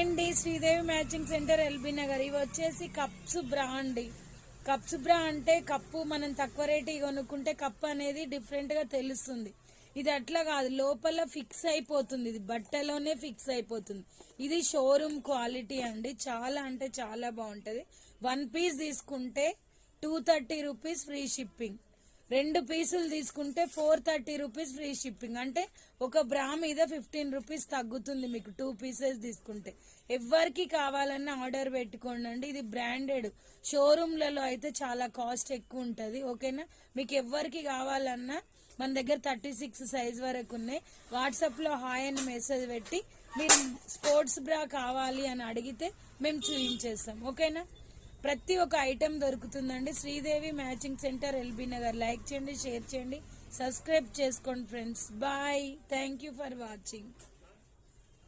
అండి, Sridevi matching centre LB Nagar. ఇవి వచ్చేసి కప్స్ బ్రా అండి. కప్స్ బ్రా అంటే కప్పు మనం తక్కువ రేటు కొనుక్కుంటే కప్పు అనేది డిఫరెంట్ గా తెలుస్తుంది. ఇది అట్లా కాదు, లోపల ఫిక్స్ అయిపోతుంది. ఇది బట్టలోనే ఫిక్స్ అయిపోతుంది. ఇది షోరూమ్ క్వాలిటీ అండి. చాలా అంటే చాలా బాగుంటది. 1 పీస్ తీసుకుంటే 230 రూపీస్ ఫ్రీ షిప్పింగ్. 2 పీసులు తీసుకుంటే 430 రూపీస్ ఫ్రీ షిప్పింగ్. అంటే ఒక బ్రా మీద 15 రూపీస్ తగ్గుతుంది మీకు 2 పీసెస్ తీసుకుంటే. ఎవరికి కావాలన్నా ఆర్డర్ పెట్టుకోండి. ఇది బ్రాండెడ్. షోరూమ్లలో అయితే చాలా కాస్ట్ ఎక్కువ ఉంటుంది. ఓకేనా? మీకు ఎవరికి కావాలన్నా మన దగ్గర 36 సైజ్ వరకు ఉన్నాయి. వాట్సాప్లో హాయ్ అని మెసేజ్ పెట్టి మీరు స్పోర్ట్స్ బ్రా కావాలి అని అడిగితే మేము చూపించేస్తాం. ఓకేనా? ప్రతి ఒక్క ఐటెం దొరుకుతుందండి. Sridevi matching centre LB Nagar. Like చేయండి, షేర్ చేయండి, సబ్స్క్రైబ్ చేసుకోండి friends. Bye. Thank you for watching.